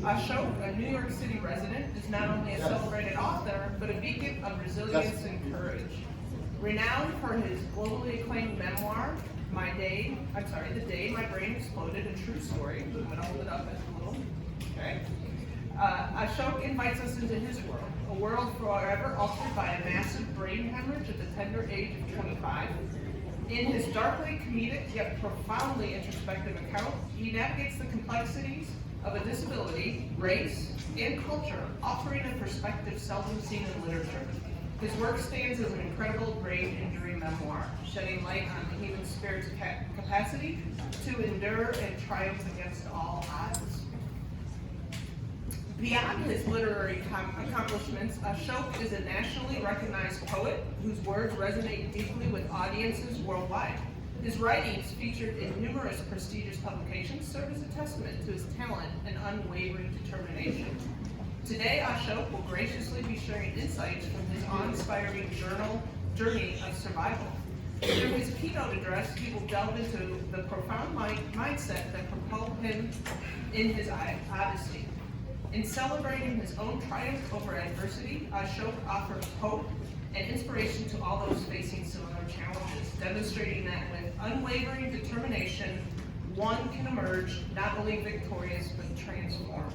Ashok, a New York City resident, is not only a celebrated author, but a beacon of resilience and courage. Renowned for his globally acclaimed memoir, The Day My Brain Exploded, a true story. I'm going to hold it up as a little, okay? Ashok invites us into his world, a world forever altered by a massive brain hemorrhage at the tender age of 25. In his darkly comedic yet profoundly introspective account, he navigates the complexities of a disability, race, and culture, offering a perspective seldom seen in literature. His work stands as an incredible brain injury memoir, shedding light on the human spirit's capacity to endure and triumph against all odds. Beyond his literary accomplishments, Ashok is a nationally recognized poet whose words resonate deeply with audiences worldwide. His writings, featured in numerous prestigious publications, serve as a testament to his talent and unwavering determination. Today, Ashok will graciously be sharing insights from his awe-inspiring journey of survival. Through his keynote address, he will delve into the profound mindset that propelled him in his odyssey. In celebrating his own triumph over adversity, Ashok offers hope and inspiration to all those facing similar challenges, demonstrating that with unwavering determination, one can emerge not only victorious but transformed.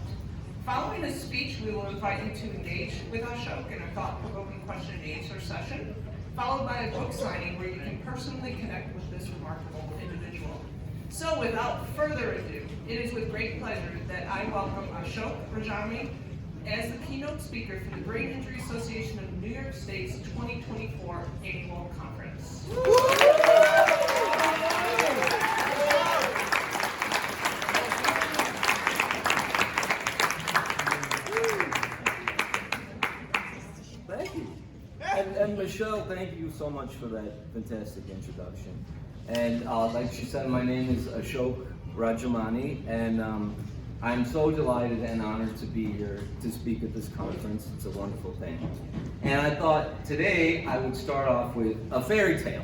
Following his speech, we will invite you to engage with Ashok in a thought-provoking question and answer session, followed by a book signing where you can personally connect with this remarkable individual. So without further ado, it is with great pleasure that I welcome Ashok Rajamani as the keynote speaker for the Brain Injury Association of New York State's 2024 Annual Conference. Thank you. And Michelle, thank you so much for that fantastic introduction. And like she said, my name is Ashok Rajamani, and I'm so delighted and honored to be here to speak at this conference. It's a wonderful thing. And I thought today I would start off with a fairy tale.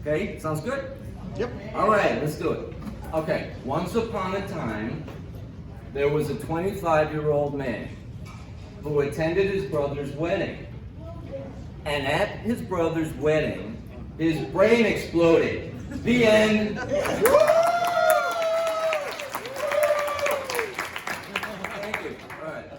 Okay, sounds good? Yep. All right, let's do it. Okay, once upon a time, there was a 25-year-old man who attended his brother's wedding. And at his brother's wedding, his brain exploded. The end. Thank you. All right.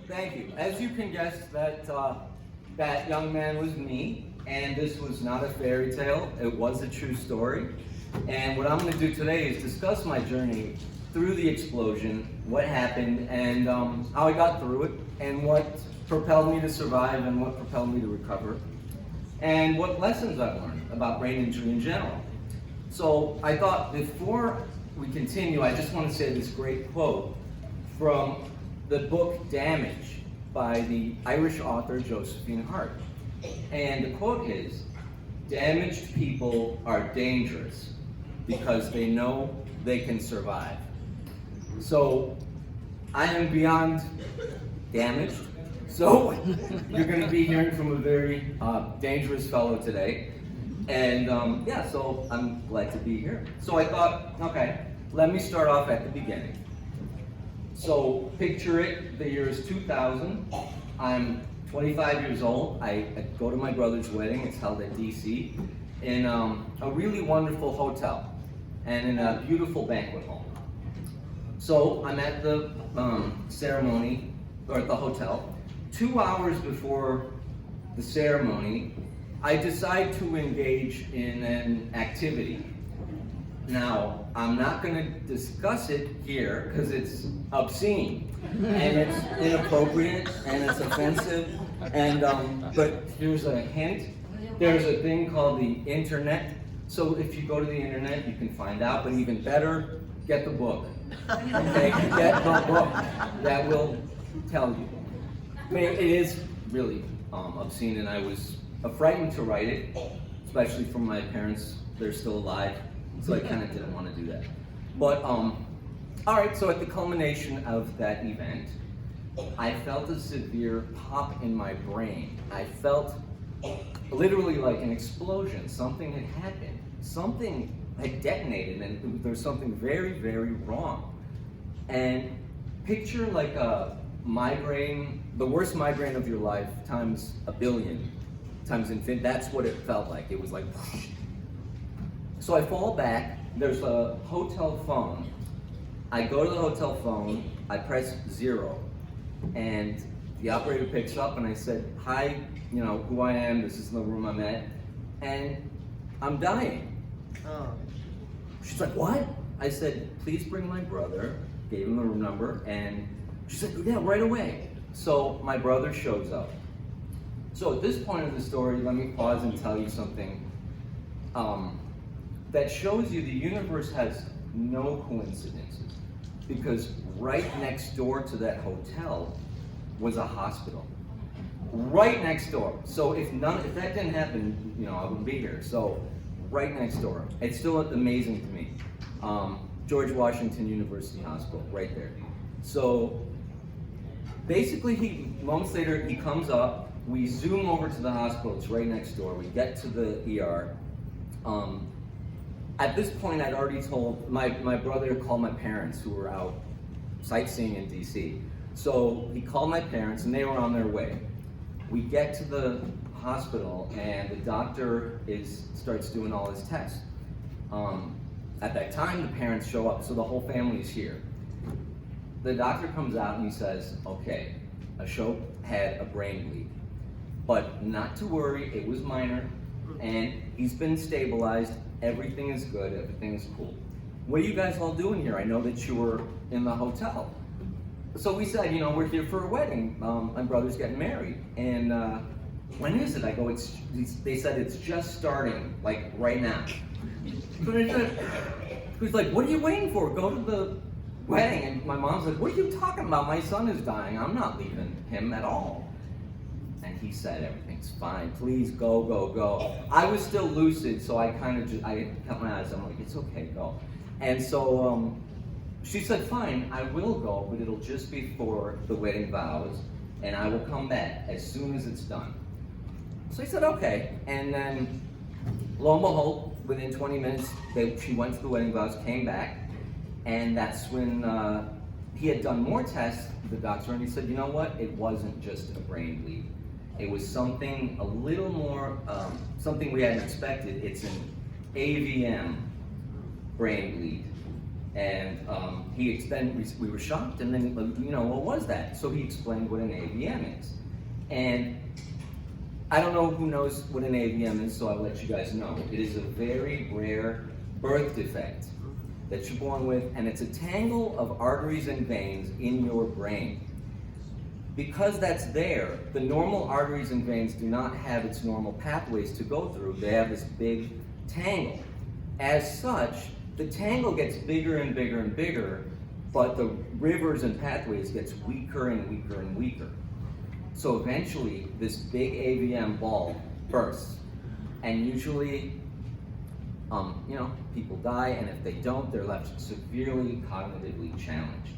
Thank you. As you can guess, that young man was me, and this was not a fairy tale. It was a true story. And what I'm going to do today is discuss my journey through the explosion, what happened, and how I got through it, and what propelled me to survive, and what propelled me to recover, and what lessons I've learned about brain injury in general. So I thought before we continue, I just want to say this great quote from the book Damage by the Irish author Josephine Hart. And the quote is, "Damaged people are dangerous because they know they can survive." So I am beyond damaged. So you're going to be hearing from a very dangerous fellow today. And yeah, so I'm glad to be here. So I thought, okay, let me start off at the beginning. So picture it, the year is 2000. I'm 25 years old. I go to my brother's wedding. It's held at DC in a really wonderful hotel and in a beautiful banquet hall. So I'm at the ceremony, or at the hotel. 2 hours before the ceremony, I decide to engage in an activity. Now, I'm not going to discuss it here because it's obscene and it's inappropriate and it's offensive. And but here's a hint: there's a thing called the internet. So if you go to the internet, you can find out. But even better, get the book. Okay, get the book. That will tell you. I mean, it is really obscene, and I was frightened to write it, especially from my parents. They're still alive, so I kind of didn't want to do that. But, all right, so at the culmination of that event, I felt a severe pop in my brain. I felt literally like an explosion. Something had happened. Something had detonated, and there was something very, very wrong. And picture like a migraine, the worst migraine of your life times 1,000,000,000 times infinite. That's what it felt like. It was like, whoosh. So I fall back, there's a hotel phone. I go to the hotel phone, I press 0, and the operator picks up, and I said, hi, you know, who I am, this is the room I'm at, and I'm dying. Oh. She's like, what? I said, please bring my brother, gave him the room number, and she said, yeah, right away. So my brother shows up. So at this point of the story, let me pause and tell you something that shows you the universe has no coincidences, because right next door to that hotel was a hospital. Right next door. So if that didn't happen, you know, I wouldn't be here. So right next door. It's still amazing to me. George Washington University Hospital, right there. So basically, moments later, he comes up. We zoom over to the hospital. It's right next door. We get to the ER. At this point, I'd already told my brother to call my parents, who were out sightseeing in DC. So he called my parents, and they were on their way. We get to the hospital, and the doctor starts doing all his tests. At that time, the parents show up, so the whole family is here. The doctor comes out and he says, okay, Ashok had a brain bleed, but not to worry, it was minor, and he's been stabilized. Everything is good, everything is cool. What are you guys all doing here? I know that you were in the hotel. So we said, you know, we're here for a wedding. My brother's getting married. And when is it? I go, they said it's just starting, like right now. He's like, what are you waiting for? Go to the wedding. And my mom's like, what are you talking about? My son is dying. I'm not leaving him at all. And he said, everything's fine. Please go, go, go. I was still lucid, so I kind of I cut my eyes. I'm like, it's okay, go. And so she said, fine, I will go, but it'll just be for the wedding vows, and I will come back as soon as it's done. So I said, okay. And then, lo and behold, within 20 minutes, she went to the wedding vows, came back, and that's when he had done more tests, the doctor, and he said, you know what? It wasn't just a brain bleed. It was something a little more, something we hadn't expected. It's an AVM brain bleed. And we were shocked, and then, you know, what was that? So he explained what an AVM is. And I don't know who knows what an AVM is, so I'll let you guys know. It is a very rare birth defect that you're born with, and it's a tangle of arteries and veins in your brain. Because that's there, the normal arteries and veins do not have its normal pathways to go through. They have this big tangle. As such, the tangle gets bigger and bigger and bigger, but the rivers and pathways gets weaker and weaker and weaker. So eventually, this big AVM ball bursts. And usually, you know, people die, and if they don't, they're left severely cognitively challenged.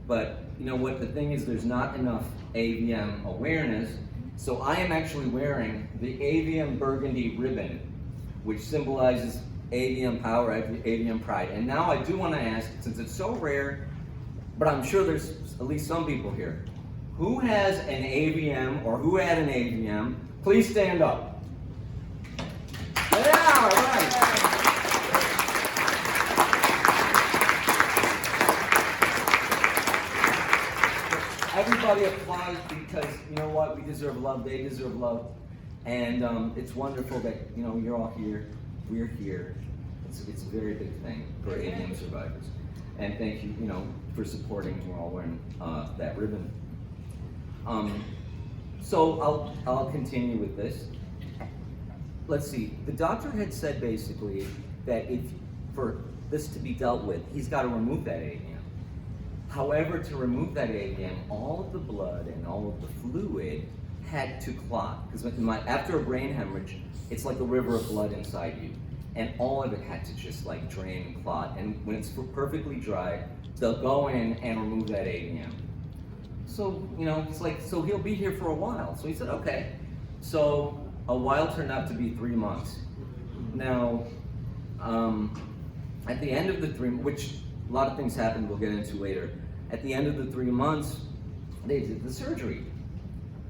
But you know what, the thing is, there's not enough AVM awareness, so I am actually wearing the AVM burgundy ribbon, which symbolizes AVM power, AVM pride. And now I do want to ask, since it's so rare, but I'm sure there's at least some people here, who has an AVM or who had an AVM? Please stand up. Yeah, all right. Everybody applauds because, you know what, we deserve love, they deserve love. And it's wonderful that, you know, you're all here, we're here. It's a very big thing for AVM survivors. And thank you, you know, for supporting, we're all wearing that ribbon. So I'll continue with this. Let's see, the doctor had said basically that for this to be dealt with, he's got to remove that AVM. However, to remove that AVM, all of the blood and all of the fluid had to clot. Because after a brain hemorrhage, it's like a river of blood inside you. And all of it had to just like drain and clot. And when it's perfectly dry, they'll go in and remove that AVM. So, you know, it's like, so he'll be here for a while. So he said, okay. So a while turned out to be 3 months. Now, at the end of the 3 months, which a lot of things happened we'll get into later. At the end of the 3 months, they did the surgery.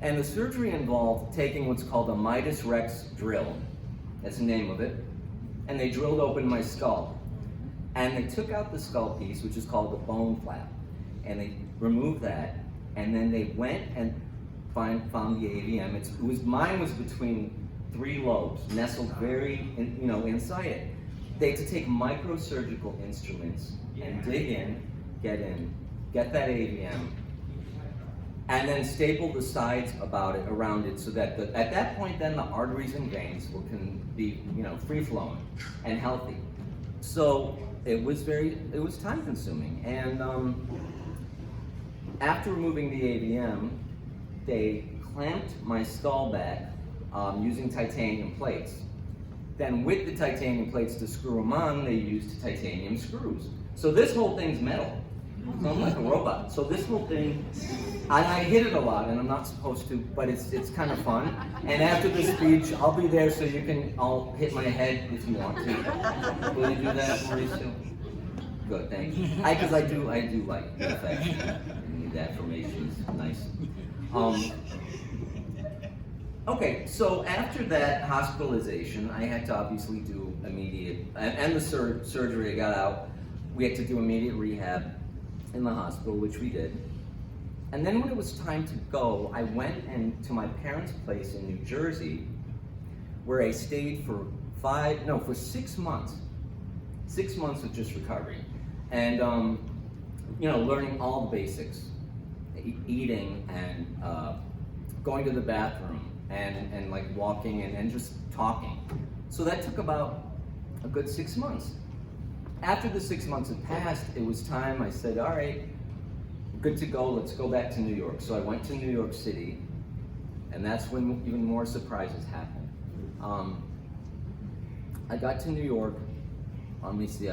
And the surgery involved taking what's called a Midas Rex drill. That's the name of it. And they drilled open my skull. And they took out the skull piece, which is called the bone flap. And they removed that. And then they went and found the AVM. Mine was between 3 lobes, nestled very, inside it. They had to take microsurgical instruments and dig in, get that AVM, and then staple the sides around it so that at that point then the arteries and veins can be free flowing and healthy. So it was time consuming. And after removing the AVM, they clamped my skull back using titanium plates. Then with the titanium plates to screw them on, they used titanium screws. So this whole thing's metal. So I'm like a robot. So this whole thing, I hit it a lot, and I'm not supposed to, but it's kind of fun. And after the speech, I'll be there so I'll hit my head if you want to. Will you do that, Mauricio? Good, thank you. Because I do like the affection. I need the affirmations, nice. Okay, so after that hospitalization, I had to obviously do immediate, and the surgery I got out, we had to do immediate rehab in the hospital, which we did. And then when it was time to go, I went to my parents' place in New Jersey, where I stayed for 6 months. 6 months of just recovery. And, learning all the basics, eating and going to the bathroom and like walking and just talking. So that took about a good 6 months. After the 6 months had passed, it was time. I said, all right, good to go, let's go back to New York. So I went to New York City, and that's when even more surprises happened. I got to New York, let me see,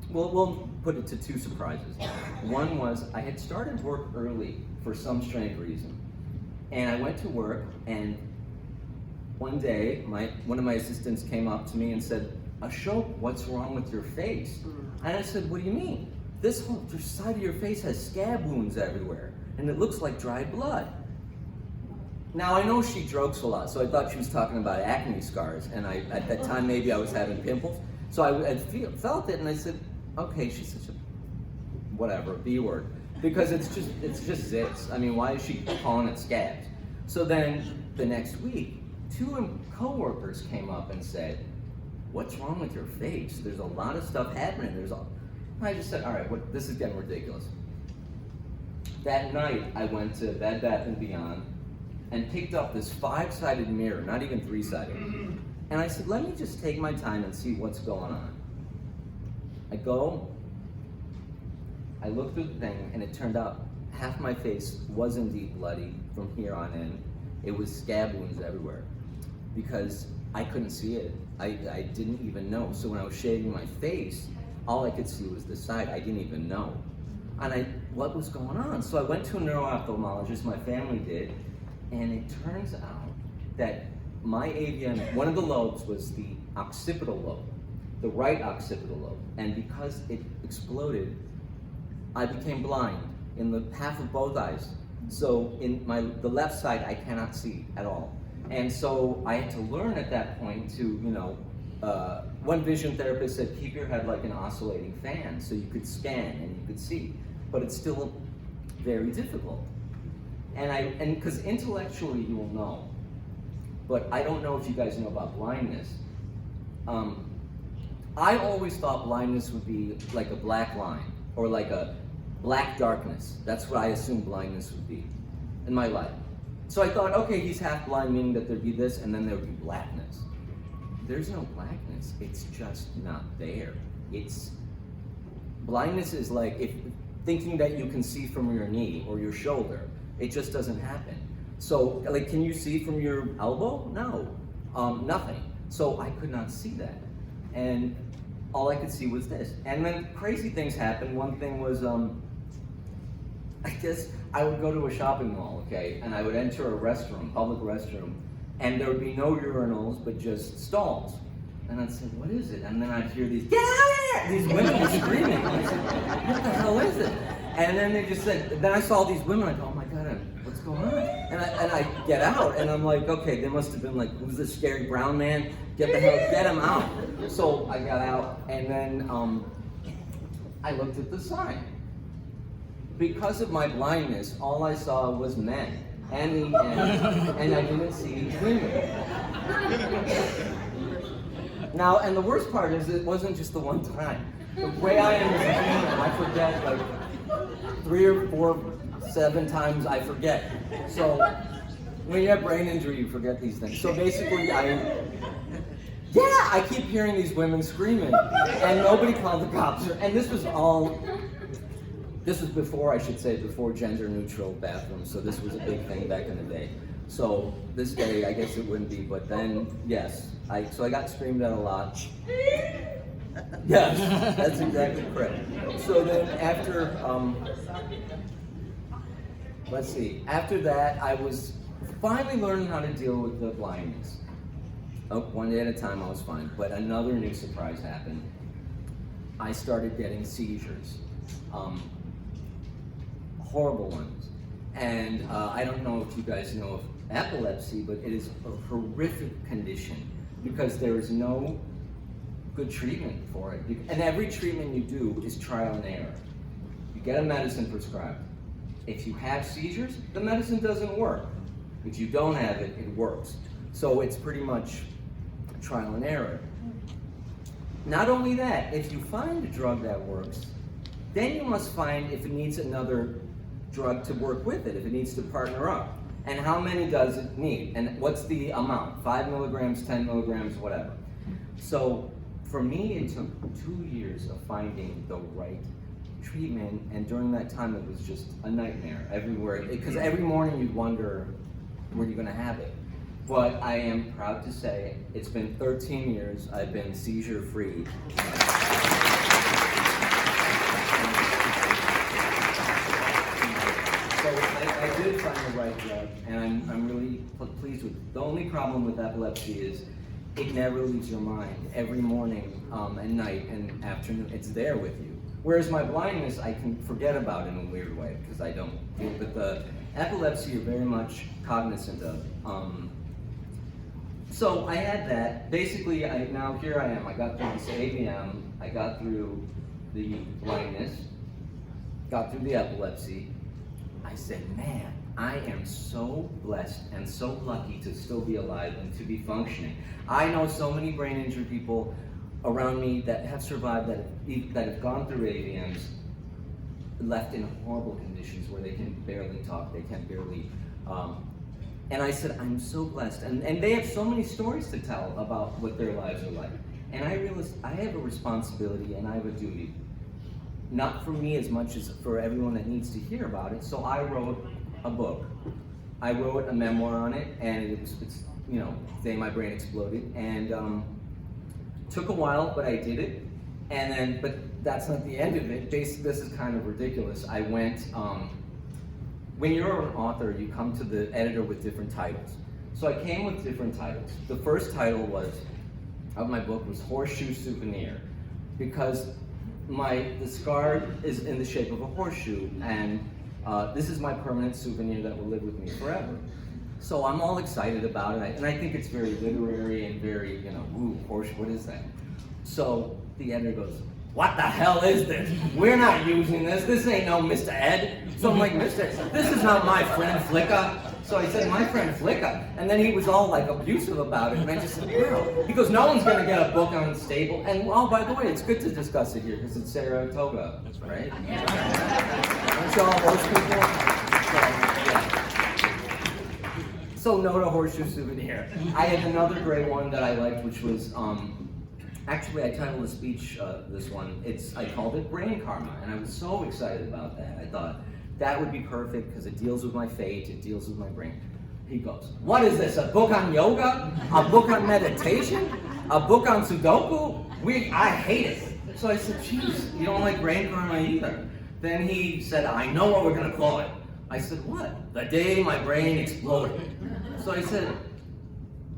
we'll put it to 2 surprises. One was, I had started work early for some strange reason. And I went to work, and one day, one of my assistants came up to me and said, Ashok, what's wrong with your face? And I said, what do you mean? This whole side of your face has scab wounds everywhere, and it looks like dried blood. Now, I know she jokes a lot, so I thought she was talking about acne scars, and at that time, maybe I was having pimples. So I felt it, and I said, okay, she's such a B word, because it's just zits. I mean, why is she calling it scabs? So then, the next week, 2 coworkers came up and said, what's wrong with your face? There's a lot of stuff happening. I just said, all right, this is getting ridiculous. That night, I went to Bed Bath & Beyond and picked up this 5-sided mirror, not even 3-sided. And I said, let me just take my time and see what's going on. I looked through the thing, and it turned out half my face was indeed bloody from here on in. It was scab wounds everywhere because I couldn't see it. I didn't even know. So when I was shaving my face, all I could see was the side. I didn't even know. And what was going on? So I went to a neuro-ophthalmologist, my family did, and it turns out that my AVM, one of the lobes was the occipital lobe, the right occipital lobe. And because it exploded, I became blind in the half of both eyes. So in the left side, I cannot see at all. And so I had to learn at that point to, one vision therapist said, keep your head like an oscillating fan so you could scan and you could see. But it's still very difficult. And because intellectually you will know, but I don't know if you guys know about blindness. I always thought blindness would be like a black line or like a black darkness. That's what I assumed blindness would be in my life. So I thought, okay, he's half blind, meaning that there'd be this, and then there would be blackness. There's no blackness. It's just not there. Blindness is like thinking that you can see from your knee or your shoulder. It just doesn't happen. So, like, can you see from your elbow? No, nothing. So I could not see that. And all I could see was this. And then crazy things happened. One thing was, I guess I would go to a shopping mall, okay, and I would enter a restroom, public restroom, and there would be no urinals, but just stalls. And I'd say, what is it? And then I'd hear these, get out of here! These women were screaming. I said, what the hell is it? And then they just said, then I saw these women, I go, oh my God, what's going on? And I get out, and I'm like, okay, they must have been like, who's this scary brown man? Get him out. So I got out, and then I looked at the sign. Because of my blindness, all I saw was men, and I didn't see women. Now, and the worst part is it wasn't just the one time. The way I am as a human, I forget like 3 or 4, 7 times I forget. So when you have brain injury, you forget these things. So basically, I keep hearing these women screaming, and nobody called the cops. And this was before, I should say, before gender neutral bathrooms. So this was a big thing back in the day. So this day, I guess it wouldn't be, but then, yes. So I got screamed at a lot. Yes, that's exactly correct. So then after, after that, I was finally learning how to deal with the blindness. One day at a time, I was fine. But another new surprise happened. I started getting seizures. Horrible ones. And I don't know if you guys know of epilepsy, but it is a horrific condition because there is no good treatment for it. And every treatment you do is trial and error. You get a medicine prescribed. If you have seizures, the medicine doesn't work. If you don't have it, it works. So it's pretty much trial and error. Not only that, if you find a drug that works, then you must find if it needs another drug to work with it, if it needs to partner up. And how many does it need? And what's the amount? 5 milligrams, 10 milligrams, whatever. So for me, it took 2 years of finding the right treatment, and during that time, it was just a nightmare everywhere. Because every morning you'd wonder, where you're gonna have it. But I am proud to say, it's been 13 years, I've been seizure-free. So I did find the right drug, and I'm really pleased with it. The only problem with epilepsy is it never leaves your mind. Every morning and night and afternoon, it's there with you. Whereas my blindness, I can forget about in a weird way because I don't deal with the epilepsy. You're very much cognizant of. So I had that. Basically, now here I am. I got through this AVM. I got through the blindness. Got through the epilepsy. I said, man, I am so blessed and so lucky to still be alive and to be functioning. I know so many brain injured people around me that have survived, that have gone through AVMs, left in horrible conditions where they can barely talk, they can barely, and I said, I'm so blessed. And they have so many stories to tell about what their lives are like. And I realized I have a responsibility and I have a duty. Not for me as much as for everyone that needs to hear about it. So I wrote a book. I wrote a memoir on it, and it's you know, the day my brain exploded. And took a while, but I did it. And then, but that's not the end of it. Basically, this is kind of ridiculous. I went, when you're an author, you come to the editor with different titles. So I came with different titles. The first title of my book was Horseshoe Souvenir, because the scar is in the shape of a horseshoe, and this is my permanent souvenir that will live with me forever. So I'm all excited about it, and I think it's very literary and very, you know, ooh, horseshoe, what is that? So the editor goes, what the hell is this? We're not using this. This ain't no Mr. Ed. So I'm like, Mr. This is not my friend Flicka. So I said, my friend Flicka. And then he was all like abusive about it. And I just said, wow. He goes, no one's gonna get a book on stable. And oh, by the way, it's good to discuss it here because it's Saratoga. That's right. Aren't y'all horse people? So no to Horseshoe Souvenir. I had another great one that I liked, which was, actually, I titled the speech, this one, I called it Brain Karma, and I was so excited about that. I thought that would be perfect because it deals with my fate, it deals with my brain. He goes, what is this, a book on yoga? A book on meditation? A book on Sudoku? I hate it. So I said, geez, you don't like Brain Karma either. Then he said, I know what we're gonna call it. I said, what? The day my brain exploded. So I said,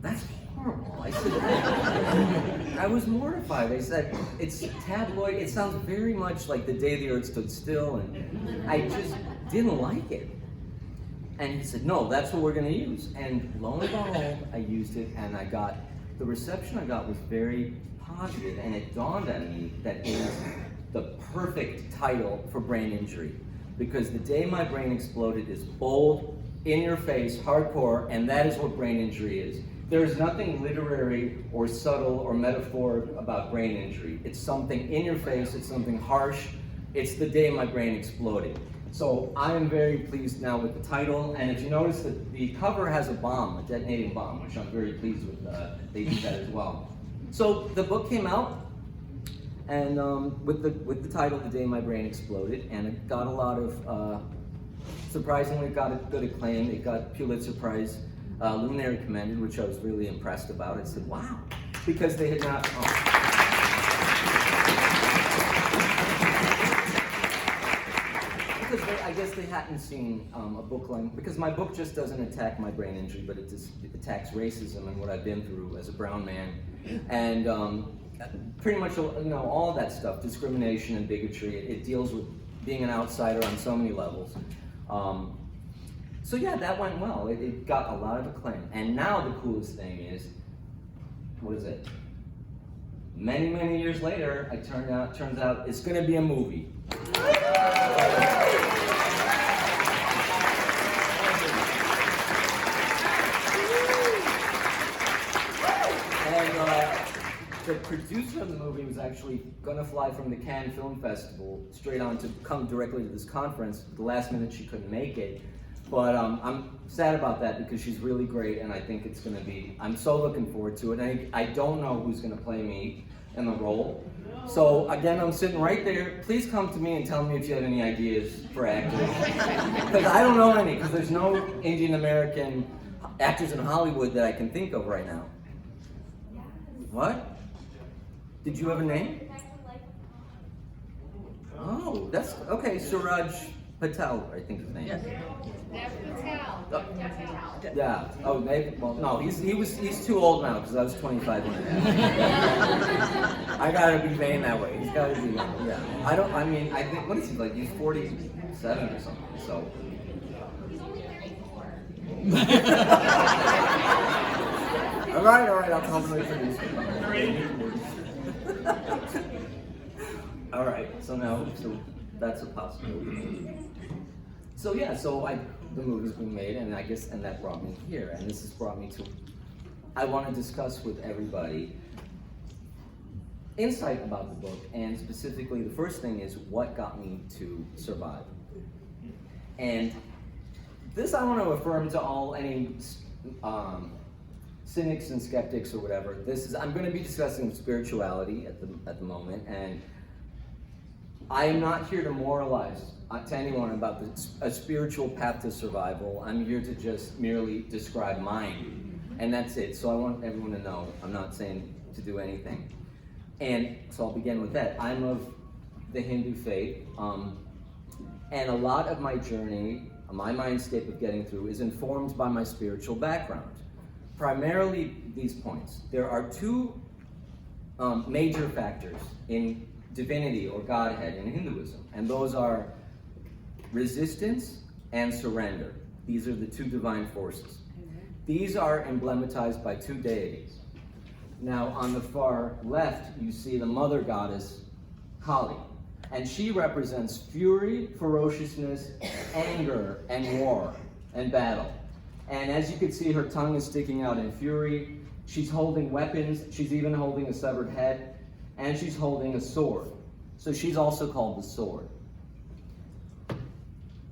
that's horrible. I said, I was mortified. I said, it's tabloid. It sounds very much like The Day the Earth Stood Still, and I just didn't like it. And he said, no, that's what we're going to use. And lo and behold, I used it, and the reception I got was very positive, and it dawned on me that it is the perfect title for brain injury. Because The Day My Brain Exploded is bold, in your face, hardcore, and that is what brain injury is. There is nothing literary or subtle or metaphoric about brain injury. It's something in your face, it's something harsh. It's the day my brain exploded. So I am very pleased now with the title, and if you notice that the cover has a bomb, a detonating bomb, which I'm very pleased with. They did that as well. So the book came out, and with the title, The Day My Brain Exploded, and it got a lot of, surprisingly, it got a good acclaim. It got Pulitzer Prize, Luminary commended, which I was really impressed about. I said, wow, because they had not, I guess they hadn't seen a book like, because my book just doesn't attack my brain injury, but it attacks racism and what I've been through as a brown man, and pretty much, all of that stuff, discrimination and bigotry. It deals with being an outsider on so many levels. So yeah, that went well. It got a lot of acclaim. And now the coolest thing is, what is it? Many, many years later, turns out it's going to be a movie. The producer of the movie was actually going to fly from the Cannes Film Festival straight on to come directly to this conference. At the last minute, she couldn't make it. But I'm sad about that because she's really great, and I think it's going to be, I'm so looking forward to it. And I don't know who's going to play me in the role. So again, I'm sitting right there. Please come to me and tell me if you have any ideas for actors. Because I don't know any, because there's no Indian American actors in Hollywood that I can think of right now. What? Did you have a name? Oh, that's, okay, Suraj Patel, I think his name. Yes. Yeah. Oh, maybe. Well, no. He's too old now because I was 25 when I. I gotta be vain that way. He's gotta be. Yeah. I mean, I think. What is he like? He's 47 or something. So. All right. I'll compliment the producer. All right. So that's a possibility. So yeah, the movie's been made, and and that brought me here, and this has brought me to, I want to discuss with everybody insight about the book, and specifically the first thing is what got me to survive. And this I want to affirm to any cynics and skeptics or whatever. I'm going to be discussing spirituality at the moment, and I am not here to moralize to anyone about a spiritual path to survival. I'm here to just merely describe mine, and that's it. So I want everyone to know I'm not saying to do anything. And so I'll begin with that. I'm of the Hindu faith, and a lot of my journey, my mindscape of getting through, is informed by my spiritual background. Primarily these points. There are two major factors in divinity or Godhead in Hinduism, and those are resistance and surrender. These are the two divine forces. These are emblematized by two deities. Now, on the far left, you see the mother goddess, Kali, and she represents fury, ferociousness, anger, and war, and battle. And as you can see, her tongue is sticking out in fury. She's holding weapons. She's even holding a severed head, and she's holding a sword. So she's also called the sword.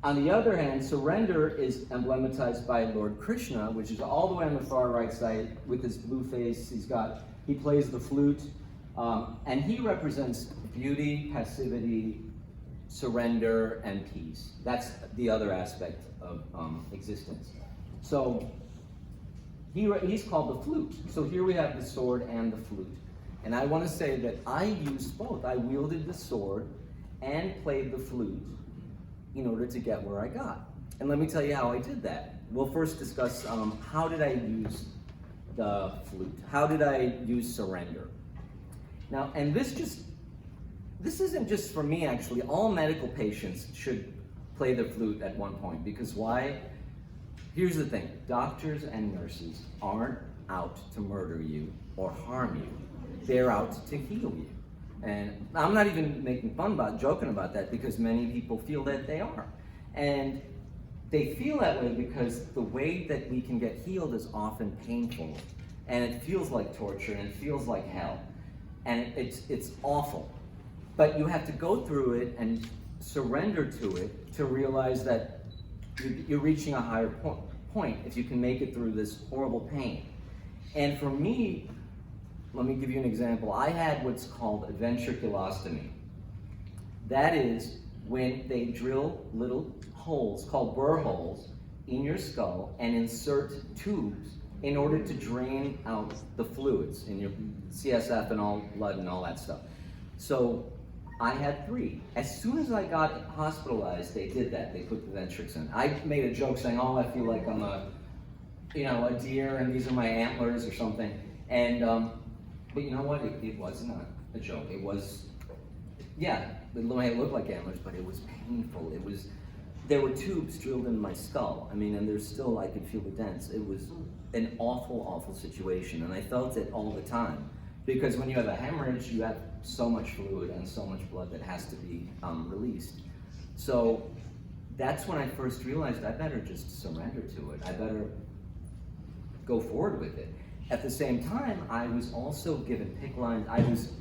On the other hand, surrender is emblematized by Lord Krishna, which is all the way on the far right side with his blue face. He plays the flute, and he represents beauty, passivity, surrender, and peace. That's the other aspect of existence. So he's called the flute. So here we have the sword and the flute. And I want to say that I used both. I wielded the sword and played the flute in order to get where I got. And let me tell you how I did that. We'll first discuss how did I use the flute? How did I use surrender? Now, and this isn't just for me actually, all medical patients should play the flute at one point, because why? Here's the thing, doctors and nurses aren't out to murder you or harm you. They're out to heal you. And I'm not even making fun joking about that, because many people feel that they are. And they feel that way because the way that we can get healed is often painful. And it feels like torture, and it feels like hell. And it's awful. But you have to go through it and surrender to it to realize that you're reaching a higher point if you can make it through this horrible pain. And for me, let me give you an example. I had what's called a ventriculostomy. That is when they drill little holes called burr holes in your skull and insert tubes in order to drain out the fluids in your CSF and all blood and all that stuff. So I had 3. As soon as I got hospitalized, they did that. They put the ventricles in. I made a joke saying, "Oh, I feel like I'm a deer, and these are my antlers or something." And but you know what? It was not a joke. It was, yeah, it might look like antlers, but it was painful. There were tubes drilled in my skull. I mean, and there's still, I could feel the dents. It was an awful, awful situation, and I felt it all the time. Because when you have a hemorrhage, you have so much fluid and so much blood that has to be released. So that's when I first realized I better just surrender to it. I better go forward with it. At the same time, I was also given PICC lines. I was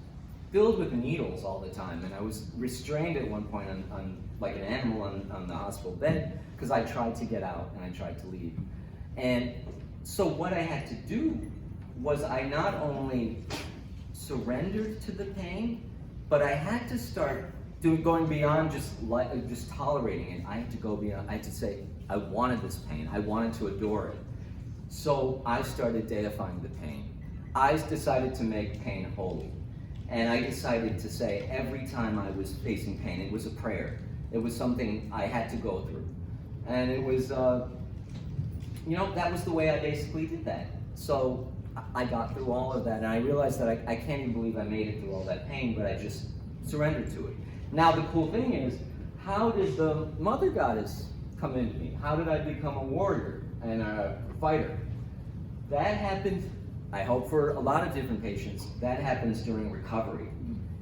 filled with needles all the time, and I was restrained at one point on like an animal on the hospital bed, because I tried to get out and I tried to leave. And so what I had to do was I not only surrendered to the pain, but I had to start going beyond just tolerating it. I had to go beyond. I had to say, I wanted this pain. I wanted to adore it. So I started deifying the pain. I decided to make pain holy. And I decided to say every time I was facing pain, it was a prayer. It was something I had to go through. And it was, that was the way I basically did that. So I got through all of that, and I realized that I can't even believe I made it through all that pain, but I just surrendered to it. Now the cool thing is, how did the Mother Goddess come into me? How did I become a warrior and a fighter? That happened, I hope for a lot of different patients, that happens during recovery.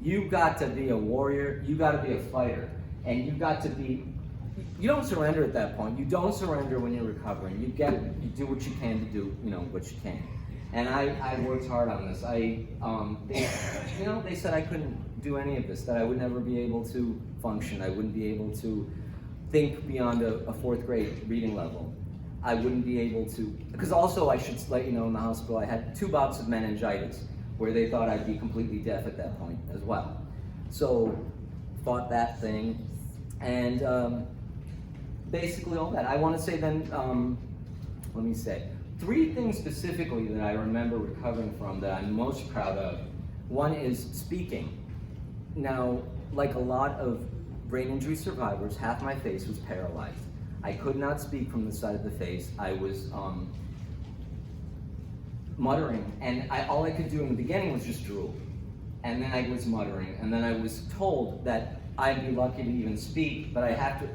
You've got to be a warrior, you got to be a fighter, and you've got to be, you don't surrender at that point. You don't surrender when you're recovering. You do what you can to do, what you can. And I worked hard on this. They said I couldn't do any of this, that I would never be able to function. I wouldn't be able to think beyond a 4th grade reading level. I wouldn't be able to, because also I should let you know, in the hospital I had 2 bouts of meningitis where they thought I'd be completely deaf at that point as well. So fought that thing, and basically all that. I want to say then, let me say, 3 things specifically that I remember recovering from that I'm most proud of. One is speaking. Now, like a lot of brain injury survivors, half my face was paralyzed. I could not speak from the side of the face. I was muttering, and all I could do in the beginning was just drool. And then I was muttering, and then I was told that I'd be lucky to even speak, but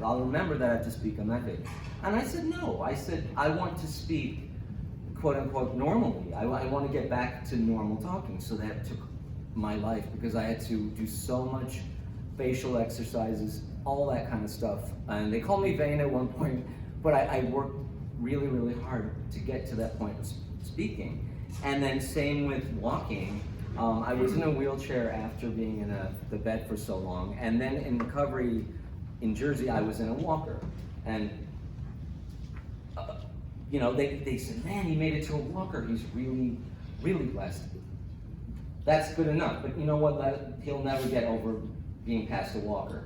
I'll remember that I have to speak on that day. And I said, no. I said, I want to speak, quote unquote, normally. I want to get back to normal talking. So that took my life, because I had to do so much facial exercises, all that kind of stuff. And they called me vain at one point, but I worked really, really hard to get to that point of speaking. And then same with walking. I was in a wheelchair after being in the bed for so long. And then in recovery in Jersey, I was in a walker. And they said, man, he made it to a walker. He's really, really blessed. That's good enough, but you know what? He'll never get over being past a walker.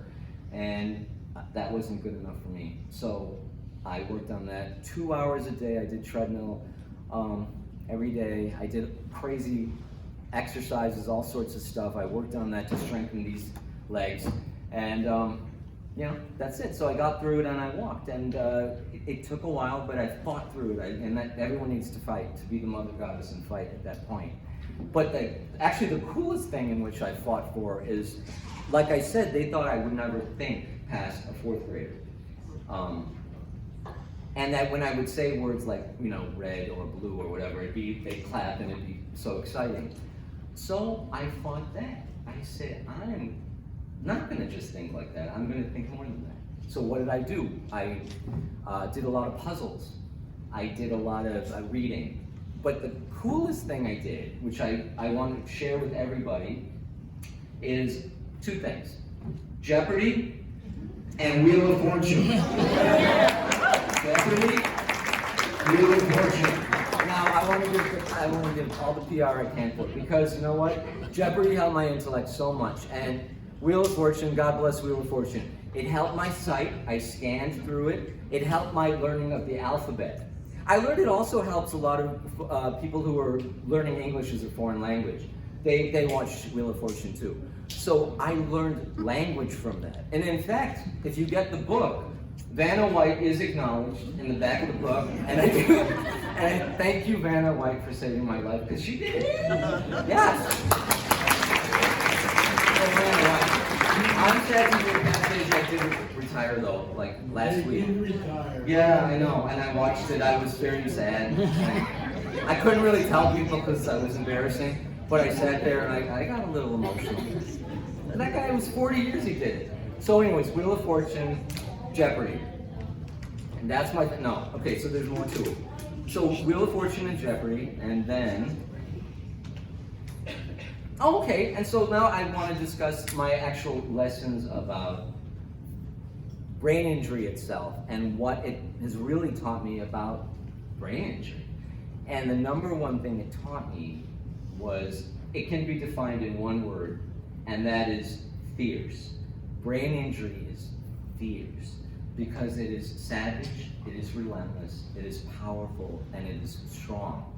And that wasn't good enough for me. So I worked on that 2 hours a day. I did treadmill every day. I did crazy exercises, all sorts of stuff. I worked on that to strengthen these legs. And that's it. So I got through it and I walked. And it took a while, but I fought through it. And that everyone needs to fight, to be the Mother Goddess and fight at that point. But actually the coolest thing in which I fought for is, like I said, they thought I would never think past a fourth grader. And that when I would say words like, red or blue or whatever, they'd clap and it'd be so exciting. So I fought that. I said, I'm not gonna just think like that, I'm gonna think more than that. So what did I do? I did a lot of puzzles. I did a lot of reading. But the coolest thing I did, which I want to share with everybody, is two things. Jeopardy and Wheel of Fortune. Jeopardy, Wheel of Fortune. Now, I want to give all the PR I can for it, because you know what? Jeopardy helped my intellect so much, and Wheel of Fortune, God bless Wheel of Fortune. It helped my sight, I scanned through it. It helped my learning of the alphabet. I learned it also helps a lot of people who are learning English as a foreign language. They watch Wheel of Fortune too. So I learned language from that. And in fact, if you get the book, Vanna White is acknowledged in the back of the book, and I do. And I thank you, Vanna White, for saving my life, because she did. Yes. I'm sad I did retire though, like last week. Yeah, I know, and I watched it. I was very sad. I couldn't really tell people because I was embarrassing, but I sat there and I got a little emotional. And that guy was 40 years he did it. So anyways, Wheel of Fortune, Jeopardy. And that's my, no, okay, so there's more to it. So Wheel of Fortune and Jeopardy, and then, okay, and so now I want to discuss my actual lessons about brain injury itself and what it has really taught me about brain injury. And the number one thing it taught me was, it can be defined in one word, and that is fierce. Brain injury is fierce because it is savage, it is relentless, it is powerful, and it is strong.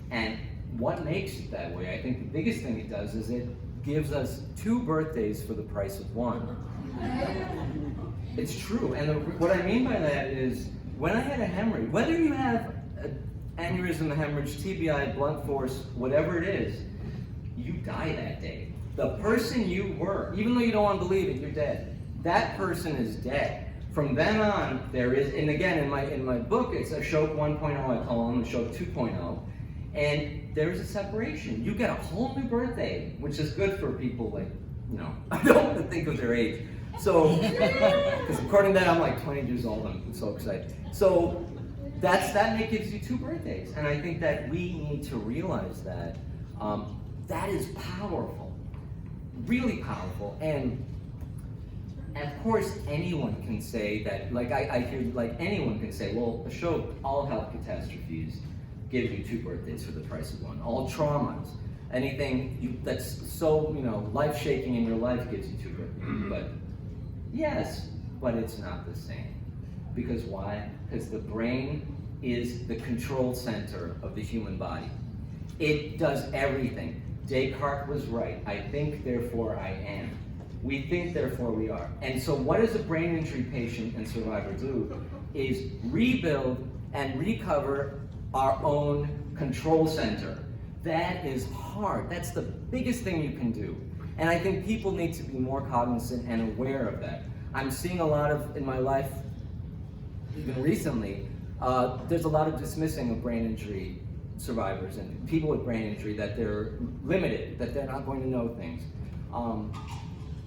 And what makes it that way, I think the biggest thing it does is it gives us 2 birthdays for the price of 1. It's true, and what I mean by that is, when I had a hemorrhage, whether you have an aneurysm, a hemorrhage, TBI, blunt force, whatever it is, you die that day. The person you were, even though you don't want to believe it, you're dead. That person is dead. From then on, there is, and again, in my book, it's Ashok 1.0, I call him Ashok 2.0, and there's a separation. You get a whole new birthday, which is good for people like, I don't want to think of their age. So, because according to that, I'm like 20 years old, I'm so excited. So, that gives you 2 birthdays, and I think that we need to realize that that is powerful, really powerful, and of course anyone can say that, like I hear, like anyone can say, well, Ashok, all health catastrophes give you 2 birthdays for the price of 1. All traumas, anything that's so, life-shaking in your life gives you 2 birthdays. But yes, but it's not the same. Because why? Because the brain is the control center of the human body. It does everything. Descartes was right. I think, therefore I am. We think, therefore we are. And so what does a brain injury patient and survivor do? Is rebuild and recover our own control center. That is hard. That's the biggest thing you can do. And I think people need to be more cognizant and aware of that. I'm seeing a lot of, in my life, even recently, there's a lot of dismissing of brain injury survivors and people with brain injury, that they're limited, that they're not going to know things.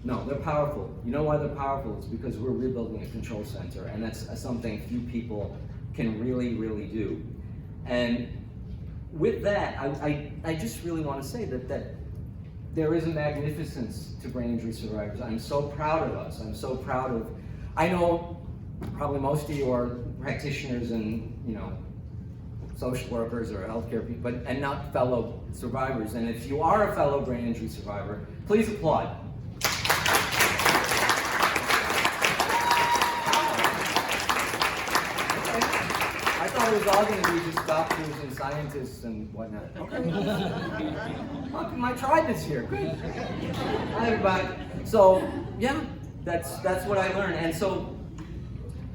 No, they're powerful. You know why they're powerful? It's because we're rebuilding a control center, and that's something few people can really, really do. And with that, I just really want to say that there is a magnificence to brain injury survivors. I'm so proud of us. I'm so proud of, I know probably most of you are practitioners and, social workers or healthcare people, and not fellow survivors. And if you are a fellow brain injury survivor, please applaud. I thought it was all going to be just doctors and scientists and whatnot. Okay. My tribe is here. Good. Hi, everybody. So, yeah, that's what I learned. And so,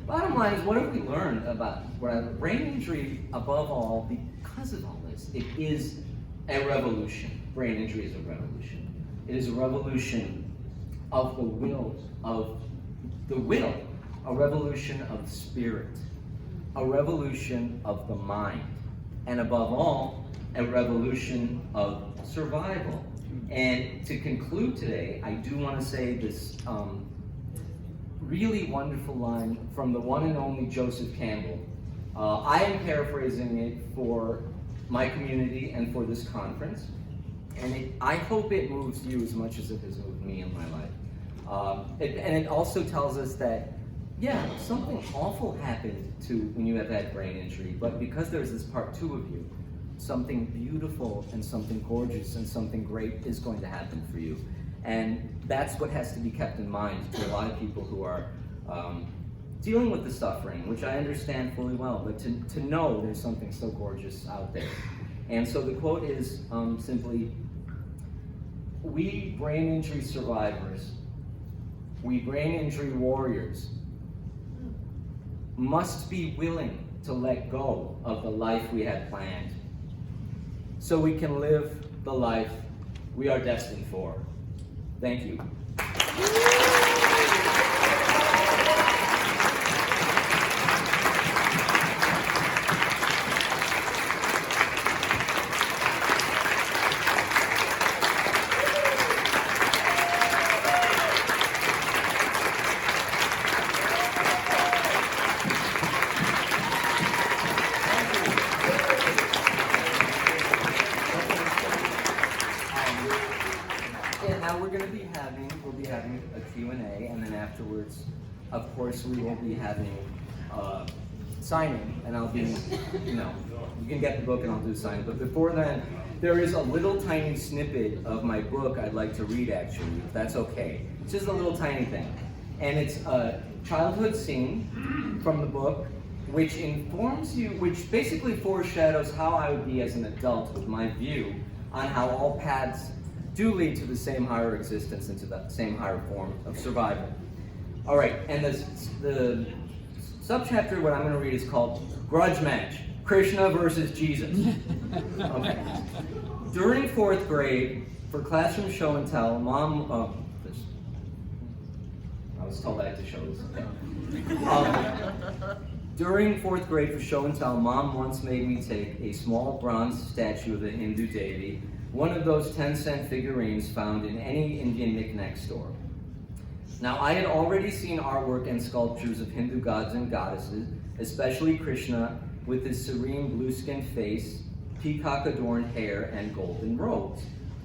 bottom line is, what have we learned about brain injury? Above all, because of all this, it is a revolution. brain injury is a revolution. It is a revolution of the will, a revolution of spirit, a revolution of the mind, and above all, a revolution of survival. And to conclude today, I do want to say this really wonderful line from the one and only Joseph Campbell. I am paraphrasing it for my community and for this conference, and I hope it moves you as much as it has moved me in my life. And it also tells us that, yeah, something awful happened when you have had brain injury, but because there's this part two of you, something beautiful and something gorgeous and something great is going to happen for you. And that's what has to be kept in mind to a lot of people who are dealing with the suffering, which I understand fully well, but to know there's something so gorgeous out there. And so the quote is simply, we brain injury survivors, we brain injury warriors, must be willing to let go of the life we had planned so we can live the life we are destined for. Thank you. We'll be having a Q&A, and then afterwards, of course, we will be having signing, and I'll be, you can get the book and I'll do signing. But before then, there is a little tiny snippet of my book I'd like to read, actually, if that's okay. It's just a little tiny thing. And it's a childhood scene from the book, which informs you, which basically foreshadows how I would be as an adult with my view on how all paths do lead to the same higher existence and to the same higher form of survival. All right, and the subchapter, what I'm going to read, is called Grudge Match, Krishna versus Jesus. Okay. During 4th grade, for classroom show and tell, I was told I had to show this. Okay. During 4th grade for show and tell, Mom once made me take a small bronze statue of the Hindu deity, one of those 10-cent figurines found in any Indian knick-knack store. Now, I had already seen artwork and sculptures of Hindu gods and goddesses, especially Krishna, with his serene blue-skinned face, peacock-adorned hair, and golden robes.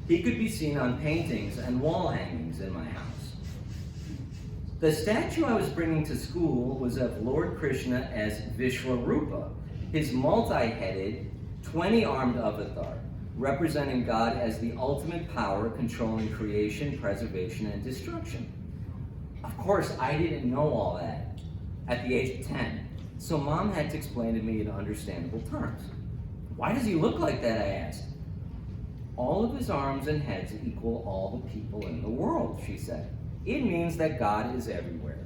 He could be seen on paintings and wall hangings in my house. The statue I was bringing to school was of Lord Krishna as Vishwarupa, his multi-headed, 20-armed avatar, representing God as the ultimate power controlling creation, preservation, and destruction. Of course, I didn't know all that at the age of 10, so Mom had to explain to me in understandable terms. Why does he look like that, I asked. All of his arms and heads equal all the people in the world, she said. It means that God is everywhere.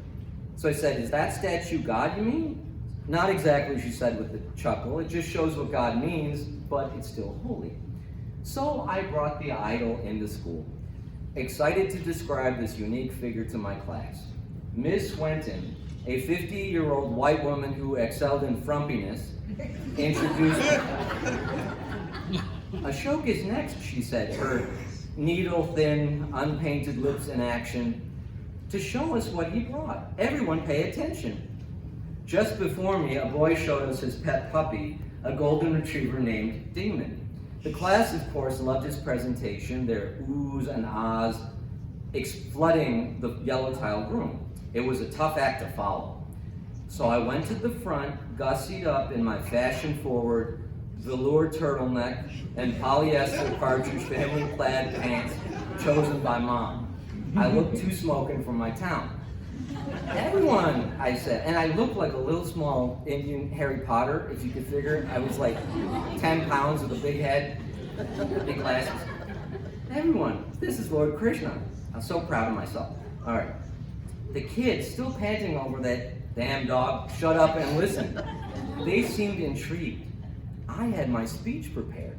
So I said, is that statue God, you mean? Not exactly, she said with a chuckle. It just shows what God means, but it's still holy. So I brought the idol into school, excited to describe this unique figure to my class. Miss Swenton, a 50-year-old white woman who excelled in frumpiness, introduced me. Ashok is next, she said, her needle-thin, unpainted lips in action, to show us what he brought. Everyone pay attention. Just before me, a boy showed us his pet puppy, a golden retriever named Demon. The class, of course, loved his presentation, their oohs and ahs flooding the yellow tiled room. It was a tough act to follow. So I went to the front, gussied up in my fashion-forward velour turtleneck and polyester partridge family plaid pants chosen by Mom. I looked too smoking for my town. Everyone, I said, and I looked like a little small Indian Harry Potter, if you could figure. I was like 10 pounds with a big head, big glasses. Everyone, this is Lord Krishna. I'm so proud of myself. All right. The kids, still panting over that damn dog, shut up and listen. They seemed intrigued. I had my speech prepared.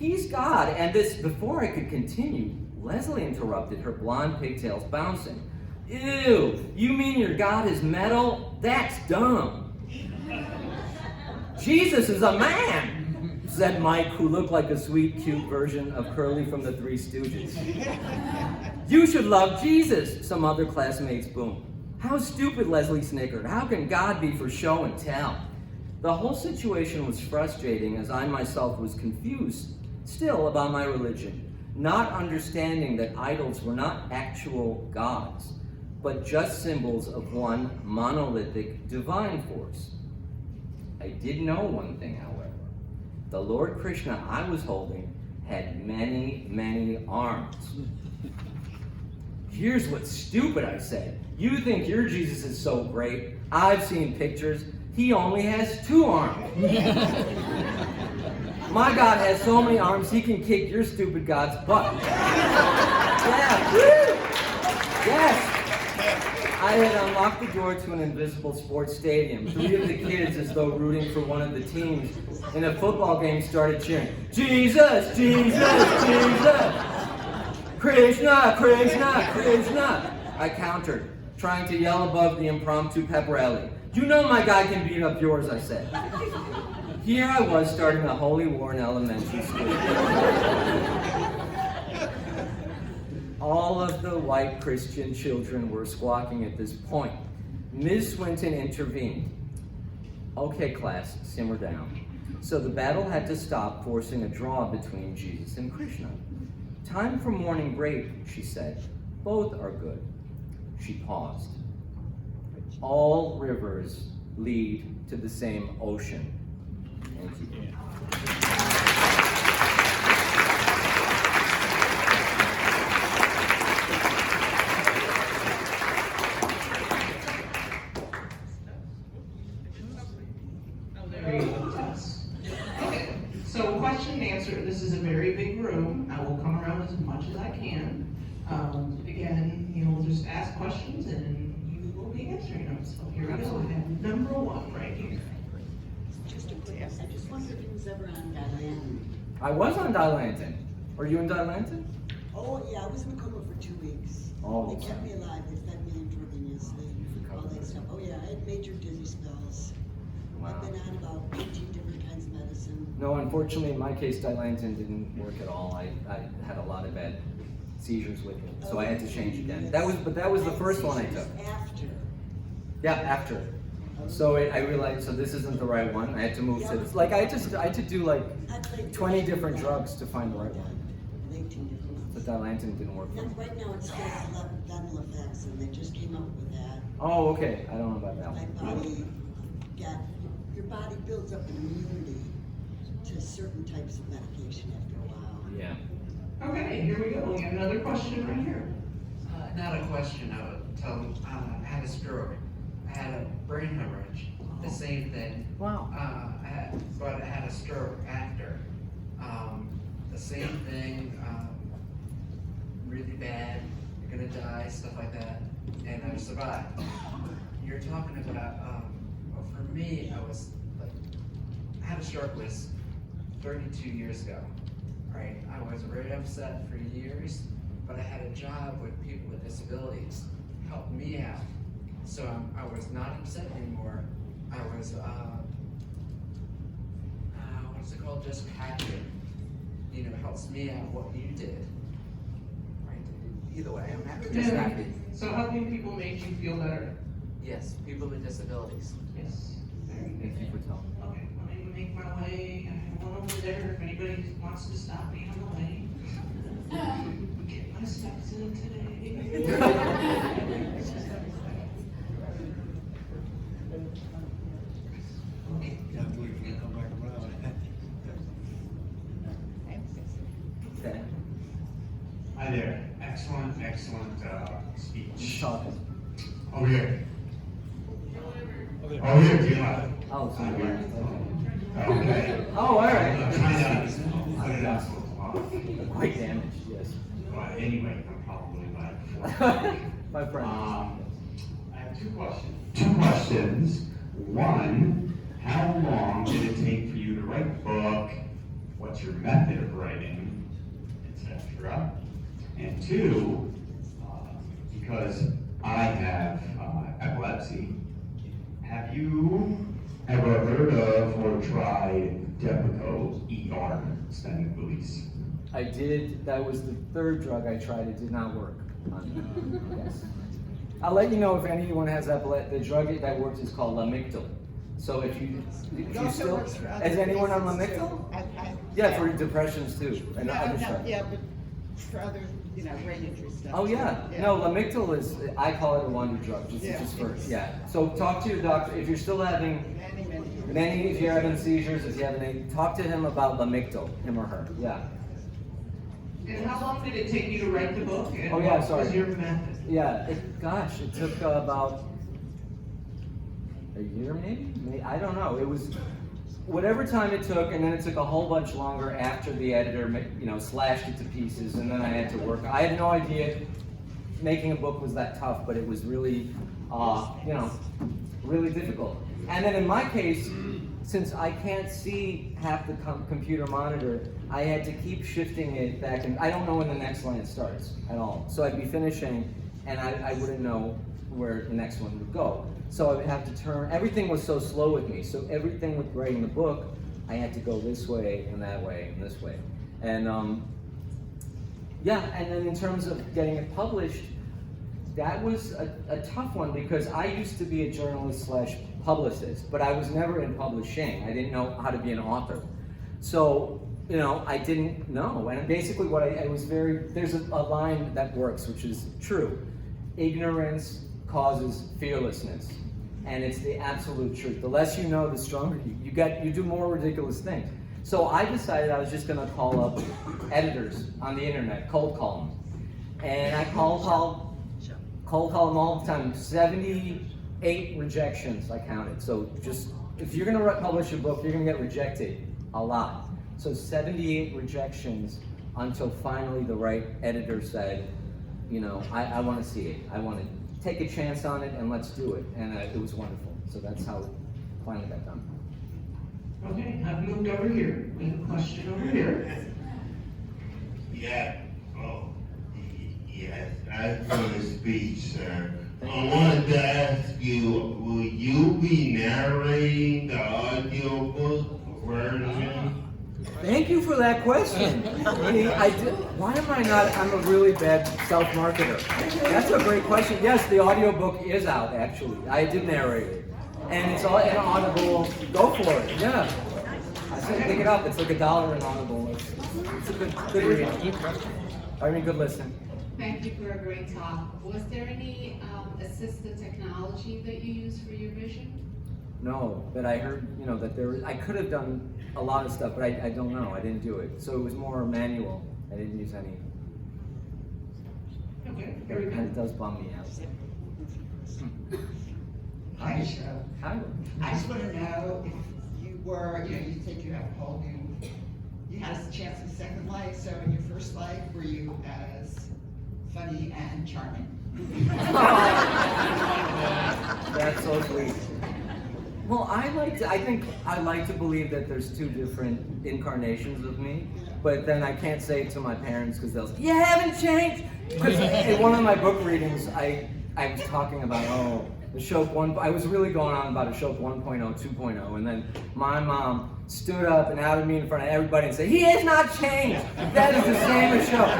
He's God. And this, before I could continue, Leslie interrupted, her blonde pigtails bouncing. Ew, you mean your God is metal? That's dumb. Jesus is a man, said Mike, who looked like a sweet, cute version of Curly from the Three Stooges. You should love Jesus, some other classmates boomed. How stupid, Leslie snickered. How can God be for show and tell? The whole situation was frustrating as I myself was confused still about my religion, not understanding that idols were not actual gods, but just symbols of one monolithic divine force. I did know one thing, however. The Lord Krishna I was holding had many, many arms. Here's what's stupid, I said. You think your Jesus is so great. I've seen pictures. He only has 2 arms. My God has so many arms, he can kick your stupid God's butt. Yeah, woo! Yes! I had unlocked the door to an invisible sports stadium. 3 of the kids, as though rooting for one of the teams in a football game, started cheering, Jesus, Jesus, Jesus! Krishna, Krishna, Krishna! I countered, trying to yell above the impromptu pep rally. You know my guy can beat up yours, I said. Here I was starting a holy war in elementary school. All of the white Christian children were squawking at this point. Ms. Swinton intervened. Okay, class, simmer down. So the battle had to stop, forcing a draw between Jesus and Krishna. Time for morning break, she said. Both are good. She paused. All rivers lead to the same ocean. Thank you. Okay, so question and answer. This is a very big room. I will come around as much as I can. Again, we'll just ask questions and you will be answering them. So here we go. I have number 1 right here. I just wondered if he was ever on Diane. I was on Dilantin. Are you in Dilantin? Oh, yeah, I was in a coma for 2 weeks. Oh, They kept me alive, they fed me intravenously, all that stuff. Oh, yeah, I had major dizzy spells. Wow. I've been on about 18 different kinds of medicine. No, unfortunately, in my case, Dilantin didn't work at all. I had a lot of bad seizures with it, so I had to change again. But that was the first one I took. After. Yeah, after. So I realized, so this isn't the right one. I had to move to this. Like I had to do like I played 20 different drugs to find the right one. 18 different ones. But Dilantin didn't work for me. And right now it's called Venlafaxine, they just came up with that. Oh, okay. I don't know about that My one. your body builds up an immunity to certain types of medication after a while. Yeah. Okay, here we go. We got another question right here. Not a question, I had a stroke. I had a brain hemorrhage, the same thing. Wow. But I had a stroke after. The same thing, really bad, you're gonna die, stuff like that, and I survived. You're talking about, well, for me, I had a stroke was 32 years ago, right? I was very upset for years, but I had a job with people with disabilities, helped me out. So I was not upset anymore. I was, what's it called? Just happy. Helps me out what you did. Right? Either way, I'm happy. Just happy. So helping people make you feel better. Yes, people with disabilities. Yes. Very Thank you good. for telling me. Okay, let me make my way. I have one over there if anybody wants to stop me on the way. Get my steps in today. Okay. Okay. Hi there. Excellent speech. Talking. Over here. Over here, Gila. Oh, so Okay. okay. Oh, all right. I'm trying to put it out so Quite damaged, yes. But anyway, I'm probably like My friend. I have 2 questions. 2 questions. One, how long did it take for you to write the book? What what's your method of writing, etc. And two, because I have epilepsy, have you ever heard of or tried Depakote ER, extended release? I did. That was the third drug I tried. It did not work. Yes. I'll let you know if anyone has epilepsy. The drug that works is called Lamictal. So if you still, is anyone on Lamictal? Yeah, for depressions too, and other stuff. Yeah, but for other, brain injury stuff. Oh yeah. No, Lamictal is, I call it a wonder drug, just for, yeah. So talk to your doctor, if you're still having, if you're having seizures, if you have any, talk to him about Lamictal, him or her, yeah. And how long did it take you to write the book? And Oh, yeah, what sorry. was your method? Yeah, it took about a year maybe? I don't know, it was, whatever time it took, and then it took a whole bunch longer after the editor, slashed it to pieces, and then I had to work. I had no idea making a book was that tough, but it was really, really difficult. And then in my case, since I can't see half the computer monitor, I had to keep shifting it back, and I don't know when the next line starts at all. So I'd be finishing, and I wouldn't know where the next one would go. So I would have to turn, everything was so slow with me, so everything with writing the book, I had to go this way, and that way, and this way. And yeah, and then in terms of getting it published, that was a tough one because I used to be a journalist / publicist, but I was never in publishing. I didn't know how to be an author. So, I didn't know. And basically what I was there's a line that works, which is true. Ignorance causes fearlessness. And it's the absolute truth. The less you know, the stronger you do more ridiculous things. So I decided I was just gonna call up editors on the internet, cold call them. And I cold call them all the time. 78 rejections I counted. So just, if you're gonna publish a book, you're gonna get rejected a lot. So 78 rejections until finally the right editor said, I wanna see it. I wanna take a chance on it and let's do it. And it was wonderful. So that's how it finally got done. Okay, I've moved over here. We have a question over here. Yeah, yes, as for the speech, sir, I wanted to ask you, will you be narrating the audiobook version? Thank you for that question. Why am I not? I'm a really bad self-marketer. That's a great question. Yes, the audiobook is out, actually. I did narrate it. And it's all in Audible. Go for it, yeah. I said pick it up. It's like $1 in Audible. It's a good read. Good listen. Thank you for a great talk. Was there any assistive technology that you used for your vision? No, but I heard, that I could have done a lot of stuff, but I don't know. I didn't do it. So it was more manual. I didn't use any. Okay, very good. And it does bum me out. Hi, Ashok. Hi. I just want to know if you were, you think you have a whole new, you had a chance in Second Life, so in your first life, were you as funny and charming? That's so sweet. Well, I think I like to believe that there's two different incarnations of me, but then I can't say it to my parents because they'll say, "You haven't changed." Because in one of my book readings, I was talking about, Ashok 1, I was really going on about Ashok 1.0, 2.0, and then my mom stood up and outed me in front of everybody and said, "He has not changed. That is the same Ashok."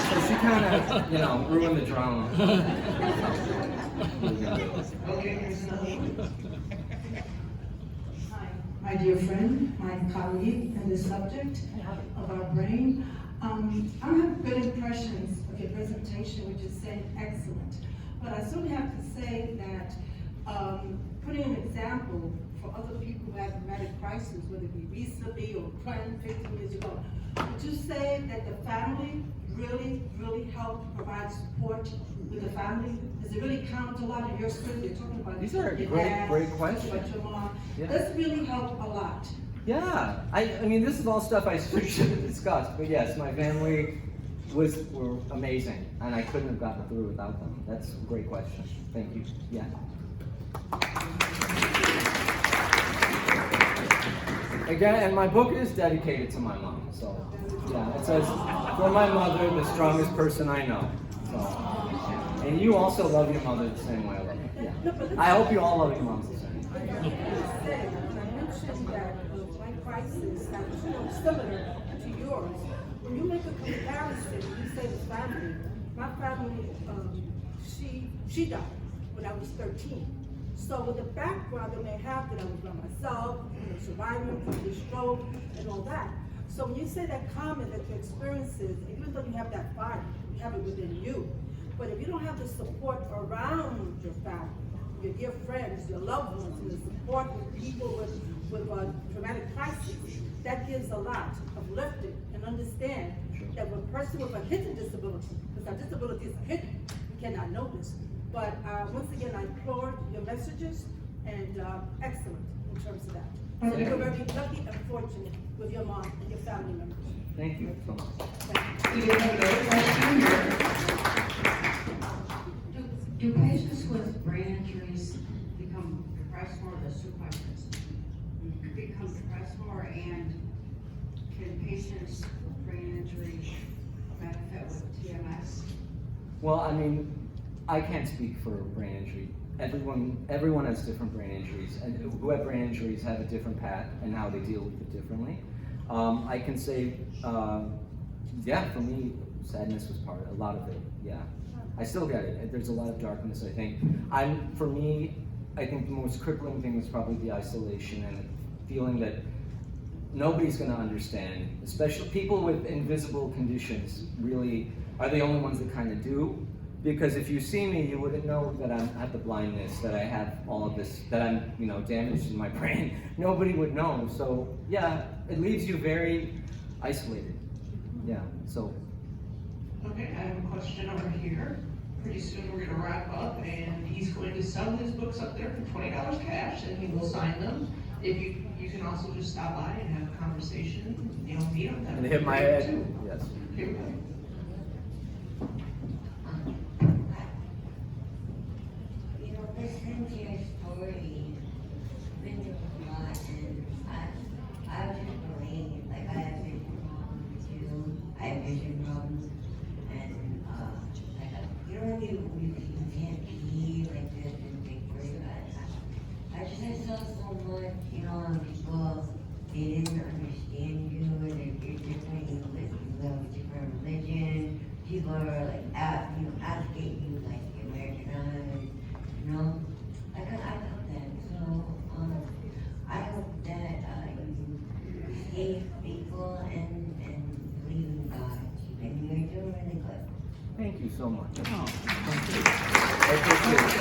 So she kind of, ruined the drama. Okay, here's another one. Hi, my dear friend, my colleague in this subject of our brain. I have good impressions of your presentation, which is saying excellent. But I certainly have to say that putting an example for other people who have traumatic crisis, whether it be recently or 20, 15 years ago, would you say that the family really helped provide support with the family? Does it really count a lot in your story? You're talking about These are your great dad, questions. about your mom. Yeah. Does it really help a lot? Yeah, I mean, this is all stuff I should have discussed, but yes, my family were amazing, and I couldn't have gotten through without them. That's a great question. Thank you. Yeah. again, and my book is dedicated to my mom. So yeah, it says, "For my mother, the strongest person I know." So, and you also love your mother the same way I love you. Yeah. I hope you all love your moms the same. I mentioned that my crisis is similar to yours. When you make a comparison, you say the family. My family, she died when I was 13. So with the background they may have that I was by myself, surviving from the stroke and all that. So when you say that comment that your experiences, even though you have that fire, you have it within you. But if you don't have the support around your family, your dear friends, your loved ones, and the support with people with traumatic crisis, that gives a lot of lifting and understand that a person with a hidden disability, because our disability is hidden, we cannot know this. But once again, I applaud your messages and excellent in terms of that. So you're very lucky and fortunate with your mom and your family members. Thank you so much. Do you have another question here? Do patients with brain injuries become depressed more? There's two questions. Become depressed more, and can patients with brain injury benefit with TMS? Well, I mean, I can't speak for brain injury. Everyone has different brain injuries, and who have brain injuries have a different path and how they deal with it differently. I can say, yeah, for me, sadness was a lot of it. Yeah, I still get it. There's a lot of darkness, I think. For me, I think the most crippling thing was probably the isolation and the feeling that nobody's going to understand. Especially people with invisible conditions really are the only ones that kind of do. Because if you see me, you wouldn't know that I have the blindness, that I have all of this, that I'm, damaged in my brain. Nobody would know. So yeah, it leaves you very isolated. Yeah. So. Okay, I have a question over here. Pretty soon we're going to wrap up, and he's going to sell his books up there for $20 cash, and he will sign them. If you can also just stop by and have a conversation, meet him. And hit my head. Too. Yes. Here we go. Listening to your story, been through a lot, and I just believe, like, I have vision problems too. I have vision problems, and like, you can't see like this and think worry about it. I just saw so much, people, they didn't understand you, and you're different, you have a different religion. People are like, advocate you like Americanized. I felt that. So, I hope that you stay faithful and believe in God. And you're doing really good. Thank you so much. Thank you. I appreciate it.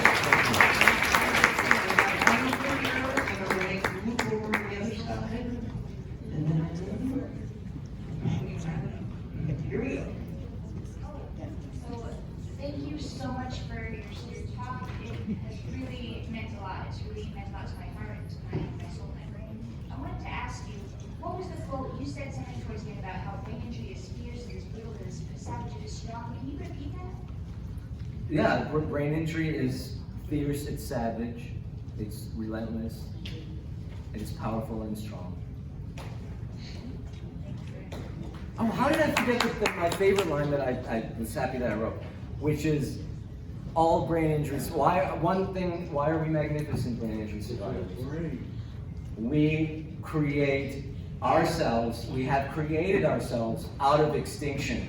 Here we go. So, thank you so much for your talk. It has really meant a lot. It's really meant a lot to my heart, to my soul, and my brain. I wanted to ask you, what was the quote? You said something towards the end about how brain injury is fierce, it is brutal, it is savage, it is strong. Can you repeat that? Yeah, brain injury is fierce, it's savage, it's relentless, it's powerful and strong. Oh, how did I forget my favorite line that I was happy that I wrote, which is, all brain injuries, why are we magnificent brain injury survivors? We create ourselves, we have created ourselves out of extinction.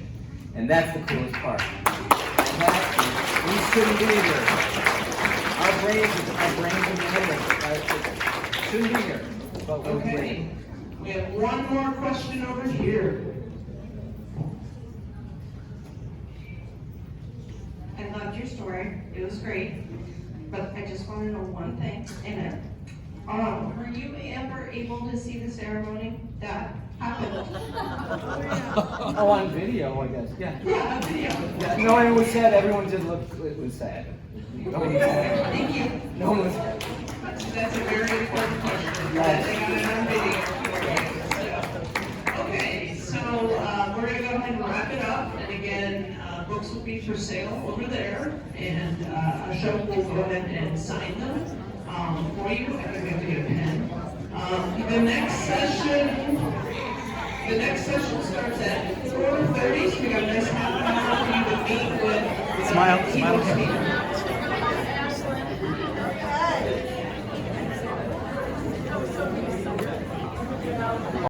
And that's the coolest part. And we shouldn't be here. Our brains shouldn't be here. But we're Okay, we have one more question over here. I loved your story. It was great. But I just want to know one thing in it. Were you ever able to see the ceremony that happened? Oh, on video, I guess. Yeah. Yeah, on video. Yeah. No, it was sad. Everyone did look. It was sad. No one was sad. Thank you. No one was sad. That's a very important question. Yes. They got it on video. Okay, so we're going to go ahead and wrap it up. And again, books will be for sale over there. And Ashok will go ahead and sign them for you. I think I have to get a pen. The next session starts at 4:30, so we got a nice half an hour for you to meet with. Smile. speaker.